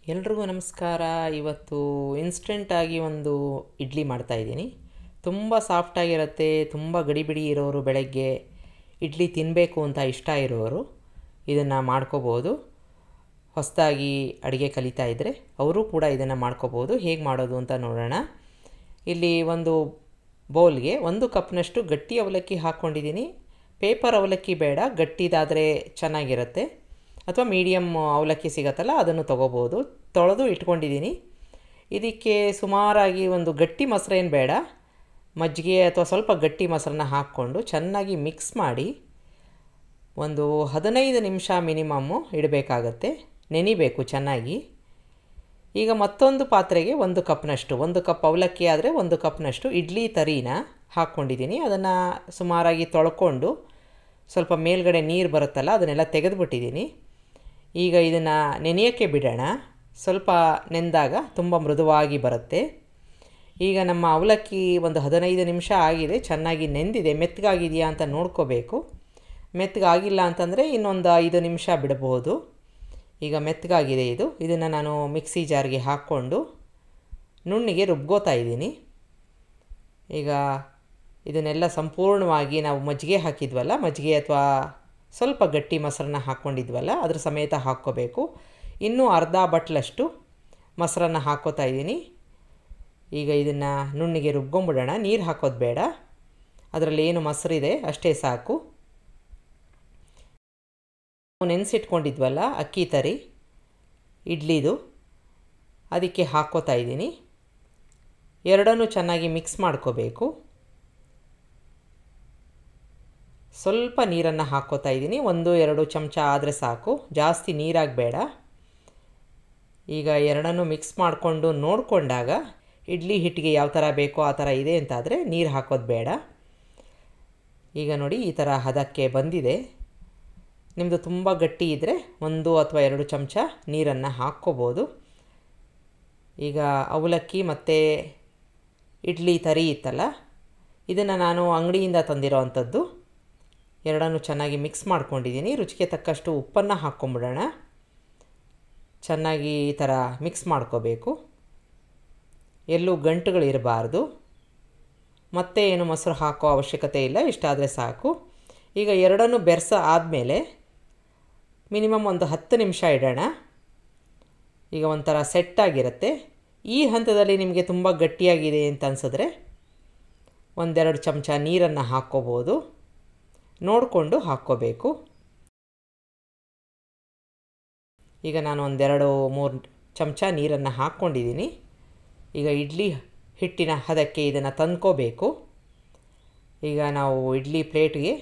ಎಲ್ರಿಗೂ ನಮಸ್ಕಾರ. ಇವತ್ತು ಇನ್ಸ್ಟೆಂಟಾಗಿ ಒಂದು ಇಡ್ಲಿ ಮಾಡ್ತಾಯಿದ್ದೀನಿ. ತುಂಬ ಸಾಫ್ಟಾಗಿರುತ್ತೆ. ತುಂಬ ಗಡಿಬಿಡಿ ಇರೋರು, ಬೆಳಗ್ಗೆ ಇಡ್ಲಿ ತಿನ್ನಬೇಕು ಅಂತ ಇಷ್ಟ ಇರೋರು ಇದನ್ನು ಮಾಡ್ಕೋಬೋದು. ಹೊಸದಾಗಿ ಅಡುಗೆ ಕಲಿತಾ ಇದ್ದರೆ ಅವರು ಕೂಡ ಇದನ್ನು ಮಾಡ್ಕೋಬೋದು. ಹೇಗೆ ಮಾಡೋದು ಅಂತ ನೋಡೋಣ. ಇಲ್ಲಿ ಒಂದು ಬೌಲ್ಗೆ 1 ಕಪ್ನಷ್ಟು ಗಟ್ಟಿ ಅವಲಕ್ಕಿ ಹಾಕ್ಕೊಂಡಿದ್ದೀನಿ. ಪೇಪರ್ ಅವಲಕ್ಕಿ ಬೇಡ, ಗಟ್ಟಿದಾದರೆ ಚೆನ್ನಾಗಿರುತ್ತೆ. ಅಥವಾ ಮೀಡಿಯಮ್ ಅವಲಕ್ಕಿ ಸಿಗತ್ತಲ್ಲ, ಅದನ್ನು ತೊಗೋಬೋದು. ತೊಳೆದು ಇಟ್ಕೊಂಡಿದ್ದೀನಿ. ಇದಕ್ಕೆ ಸುಮಾರಾಗಿ ಒಂದು ಗಟ್ಟಿ ಮೊಸರೇನು ಬೇಡ, ಮಜ್ಜಿಗೆ ಅಥವಾ ಸ್ವಲ್ಪ ಗಟ್ಟಿ ಮೊಸರನ್ನ ಹಾಕ್ಕೊಂಡು ಚೆನ್ನಾಗಿ ಮಿಕ್ಸ್ ಮಾಡಿ ಒಂದು 15 ನಿಮಿಷ ಮಿನಿಮಮ್ಮು ಇಡಬೇಕಾಗತ್ತೆ. ನೆನಿಬೇಕು ಚೆನ್ನಾಗಿ. ಈಗ ಮತ್ತೊಂದು ಪಾತ್ರೆಗೆ 1 ಕಪ್ನಷ್ಟು, 1 ಕಪ್ ಅವಲಕ್ಕಿ ಆದರೆ 1 ಕಪ್ನಷ್ಟು ಇಡ್ಲಿ ತರಿನ ಹಾಕ್ಕೊಂಡಿದ್ದೀನಿ. ಅದನ್ನು ಸುಮಾರಾಗಿ ತೊಳ್ಕೊಂಡು ಸ್ವಲ್ಪ ಮೇಲ್ಗಡೆ ನೀರು ಬರುತ್ತಲ್ಲ, ಅದನ್ನೆಲ್ಲ ತೆಗೆದುಬಿಟ್ಟಿದ್ದೀನಿ. ಈಗ ಇದನ್ನು ನೆನೆಯೋಕ್ಕೆ ಬಿಡೋಣ. ಸ್ವಲ್ಪ ನೆಂದಾಗ ತುಂಬ ಮೃದುವಾಗಿ ಬರುತ್ತೆ. ಈಗ ನಮ್ಮ ಅವಲಕ್ಕಿ ಒಂದು 15 ನಿಮಿಷ ಆಗಿದೆ, ಚೆನ್ನಾಗಿ ನೆಂದಿದೆ. ಮೆತ್ತಗಾಗಿದೆಯಾ ಅಂತ ನೋಡ್ಕೋಬೇಕು. ಮೆತ್ತಗಾಗಿಲ್ಲ ಅಂತಂದರೆ ಇನ್ನೊಂದು 5 ನಿಮಿಷ ಬಿಡಬಹುದು. ಈಗ ಮೆತ್ತಗಾಗಿದೆ ಇದು. ಇದನ್ನು ನಾನು ಮಿಕ್ಸಿ ಜಾರ್ಗೆ ಹಾಕ್ಕೊಂಡು ನುಣ್ಣಿಗೆ ರುಬ್ಕೋತಾ ಇದ್ದೀನಿ. ಈಗ ಇದನ್ನೆಲ್ಲ ಸಂಪೂರ್ಣವಾಗಿ ನಾವು ಮಜ್ಜಿಗೆ ಹಾಕಿದ್ವಲ್ಲ, ಮಜ್ಜಿಗೆ ಅಥವಾ ಸ್ವಲ್ಪ ಗಟ್ಟಿ ಮೊಸರನ್ನ ಹಾಕ್ಕೊಂಡಿದ್ವಲ್ಲ, ಅದ್ರ ಸಮೇತ ಹಾಕ್ಕೋಬೇಕು. ಇನ್ನೂ ಅರ್ಧ ಬಟ್ಲಷ್ಟು ಮೊಸರನ್ನ ಹಾಕ್ಕೋತಾ ಇದ್ದೀನಿ. ಈಗ ಇದನ್ನು ನುಣ್ಣಿಗೆ ರುಬ್ಕೊಂಬಿಡೋಣ. ನೀರು ಹಾಕೋದು ಬೇಡ, ಅದರಲ್ಲಿ ಏನು ಮೊಸರಿದೆ ಅಷ್ಟೇ ಸಾಕು. ನೆನೆಸಿಟ್ಕೊಂಡಿದ್ವಲ್ಲ ಅಕ್ಕಿ ತರಿ ಇಡ್ಲಿದು, ಅದಕ್ಕೆ ಹಾಕ್ಕೋತಾ ಇದ್ದೀನಿ. ಎರಡನ್ನೂ ಚೆನ್ನಾಗಿ ಮಿಕ್ಸ್ ಮಾಡ್ಕೋಬೇಕು. ಸ್ವಲ್ಪ ನೀರನ್ನು ಹಾಕ್ಕೋತಾ ಇದ್ದೀನಿ. 1-2 ಚಮಚ ಆದರೆ ಸಾಕು, ಜಾಸ್ತಿ ನೀರಾಗಬೇಡ. ಈಗ ಎರಡನ್ನೂ ಮಿಕ್ಸ್ ಮಾಡಿಕೊಂಡು ನೋಡಿಕೊಂಡಾಗ ಇಡ್ಲಿ ಹಿಟ್ಟಿಗೆ ಯಾವ ಥರ ಬೇಕೋ ಆ ಥರ ಇದೆ ಅಂತಾದರೆ ನೀರು ಹಾಕೋದು ಬೇಡ. ಈಗ ನೋಡಿ, ಈ ಥರ ಹದಕ್ಕೆ ಬಂದಿದೆ. ನಿಮ್ಮದು ತುಂಬ ಗಟ್ಟಿ ಇದ್ದರೆ 1 ಅಥವಾ 2 ಚಮಚ ನೀರನ್ನು ಹಾಕ್ಕೋಬೋದು. ಈಗ ಅವಲಕ್ಕಿ ಮತ್ತು ಇಡ್ಲಿ ತರಿ ಇತ್ತಲ್ಲ, ಇದನ್ನು ನಾನು ಅಂಗಡಿಯಿಂದ ತಂದಿರೋ ಅಂಥದ್ದು. ಎರಡನ್ನೂ ಚೆನ್ನಾಗಿ ಮಿಕ್ಸ್ ಮಾಡ್ಕೊಂಡಿದ್ದೀನಿ. ರುಚಿಗೆ ತಕ್ಕಷ್ಟು ಉಪ್ಪನ್ನು ಹಾಕ್ಕೊಂಬಿಡೋಣ. ಚೆನ್ನಾಗಿ ಈ ಥರ ಮಿಕ್ಸ್ ಮಾಡ್ಕೋಬೇಕು. ಎಲ್ಲೂ ಗಂಟುಗಳಿರಬಾರ್ದು. ಮತ್ತೆ ಏನು ಮೊಸರು ಹಾಕೋ ಅವಶ್ಯಕತೆ ಇಲ್ಲ, ಇಷ್ಟಾದರೆ ಸಾಕು. ಈಗ ಎರಡನ್ನೂ ಬೆರೆಸ ಆದಮೇಲೆ ಮಿನಿಮಮ್ ಒಂದು 10 ನಿಮಿಷ ಇಡೋಣ. ಈಗ ಒಂಥರ ಸೆಟ್ಟಾಗಿರುತ್ತೆ. ಈ ಹಂತದಲ್ಲಿ ನಿಮಗೆ ತುಂಬ ಗಟ್ಟಿಯಾಗಿದೆ ಅಂತ ಅನಿಸಿದ್ರೆ 1-2 ಚಮಚ ನೀರನ್ನು ಹಾಕ್ಕೋಬೋದು. ನೋಡಿಕೊಂಡು ಹಾಕ್ಕೋಬೇಕು. ಈಗ ನಾನು 1-2-3 ಚಮಚ ನೀರನ್ನು ಹಾಕ್ಕೊಂಡಿದ್ದೀನಿ. ಈಗ ಇಡ್ಲಿ ಹಿಟ್ಟಿನ ಹದಕ್ಕೆ ಇದನ್ನು ತಂದ್ಕೋಬೇಕು. ಈಗ ನಾವು ಇಡ್ಲಿ ಪ್ಲೇಟ್ಗೆ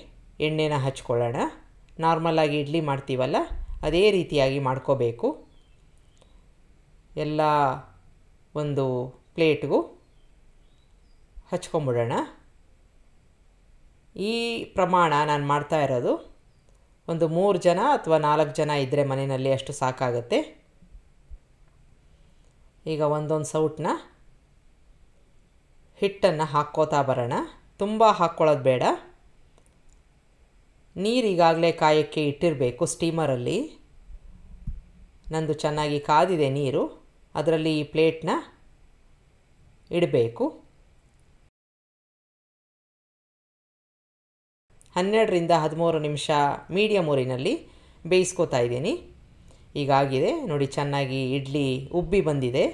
ಎಣ್ಣೆನ ಹಚ್ಕೊಳ್ಳೋಣ. ನಾರ್ಮಲಾಗಿ ಇಡ್ಲಿ ಮಾಡ್ತೀವಲ್ಲ, ಅದೇ ರೀತಿಯಾಗಿ ಮಾಡ್ಕೋಬೇಕು. ಎಲ್ಲ ಒಂದು ಪ್ಲೇಟ್ಗೂ ಹಚ್ಕೊಂಬಿಡೋಣ. ಈ ಪ್ರಮಾಣ ನಾನು ಮಾಡ್ತಾ ಇರೋದು ಒಂದು 3 ಜನ ಅಥವಾ 4 ಜನ ಇದ್ದರೆ ಮನೆಯಲ್ಲಿ ಅಷ್ಟು ಸಾಕಾಗುತ್ತೆ. ಈಗ ಒಂದೊಂದು ಸೌಟನ್ನ ಹಿಟ್ಟನ್ನು ಹಾಕ್ಕೋತಾ ಬರೋಣ. ತುಂಬ ಹಾಕ್ಕೊಳ್ಳೋದು ಬೇಡ. ನೀರು ಈಗಾಗಲೇ ಕಾಯೋಕ್ಕೆ ಇಟ್ಟಿರಬೇಕು ಸ್ಟೀಮರಲ್ಲಿ. ನಂದು ಚೆನ್ನಾಗಿ ಕಾದಿದೆ ನೀರು. ಅದರಲ್ಲಿ ಈ ಪ್ಲೇಟ್ನ ಇಡಬೇಕು. 12-13 ನಿಮಿಷ ಮೀಡಿಯಮ್ ಊರಿನಲ್ಲಿ ಬೇಯಿಸ್ಕೋತಾ ಇದ್ದೀನಿ. ಈಗಾಗಿದೆ ನೋಡಿ, ಚೆನ್ನಾಗಿ ಇಡ್ಲಿ ಉಬ್ಬಿ ಬಂದಿದೆ.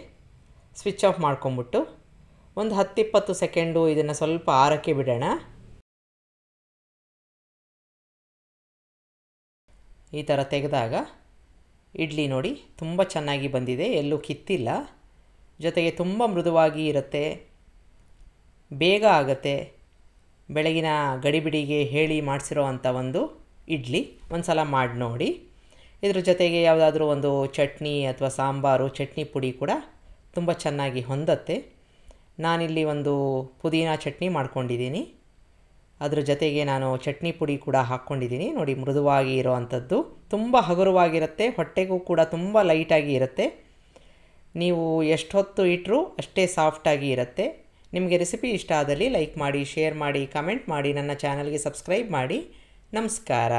ಸ್ವಿಚ್ ಆಫ್ ಮಾಡ್ಕೊಂಬಿಟ್ಟು ಒಂದು 10-20 ಸೆಕೆಂಡು ಇದನ್ನು ಸ್ವಲ್ಪ ಆರಕ್ಕೆ ಬಿಡೋಣ. ಈ ಥರ ತೆಗೆದಾಗ ಇಡ್ಲಿ ನೋಡಿ ತುಂಬ ಚೆನ್ನಾಗಿ ಬಂದಿದೆ, ಎಲ್ಲೂ ಕಿತ್ತಿಲ್ಲ. ಜೊತೆಗೆ ತುಂಬ ಮೃದುವಾಗಿ ಇರುತ್ತೆ, ಬೇಗ ಆಗುತ್ತೆ. ಬೆಳಗಿನ ಗಡಿಬಿಡಿಗೆ ಹೇಳಿ ಮಾಡಿಸಿರೋ ಅಂಥ ಒಂದು ಇಡ್ಲಿ ಒಂದು ಸಲ ಮಾಡಿ ನೋಡಿ. ಇದ್ರ ಜೊತೆಗೆ ಯಾವುದಾದ್ರೂ ಒಂದು ಚಟ್ನಿ ಅಥವಾ ಸಾಂಬಾರು, ಚಟ್ನಿ ಪುಡಿ ಕೂಡ ತುಂಬ ಚೆನ್ನಾಗಿ ಹೊಂದತ್ತೆ. ನಾನಿಲ್ಲಿ ಒಂದು ಪುದೀನ ಚಟ್ನಿ ಮಾಡ್ಕೊಂಡಿದ್ದೀನಿ. ಅದ್ರ ಜೊತೆಗೆ ನಾನು ಚಟ್ನಿ ಪುಡಿ ಕೂಡ ಹಾಕ್ಕೊಂಡಿದ್ದೀನಿ. ನೋಡಿ, ಮೃದುವಾಗಿ ಇರೋ ಅಂಥದ್ದು, ತುಂಬ ಹಗುರವಾಗಿರುತ್ತೆ. ಹೊಟ್ಟೆಗೂ ಕೂಡ ತುಂಬ ಲೈಟಾಗಿ ಇರುತ್ತೆ. ನೀವು ಎಷ್ಟೊತ್ತು ಇಟ್ಟರೂ ಅಷ್ಟೇ ಸಾಫ್ಟಾಗಿ ಇರುತ್ತೆ. ನಿಮಗೆ ರೆಸಿಪಿ ಇಷ್ಟ ಆದಲ್ಲಿ ಲೈಕ್ ಮಾಡಿ, ಶೇರ್ ಮಾಡಿ, ಕಮೆಂಟ್ ಮಾಡಿ, ನನ್ನ ಚಾನಲ್ಗೆ ಸಬ್ಸ್ಕ್ರೈಬ್ ಮಾಡಿ. ನಮಸ್ಕಾರ.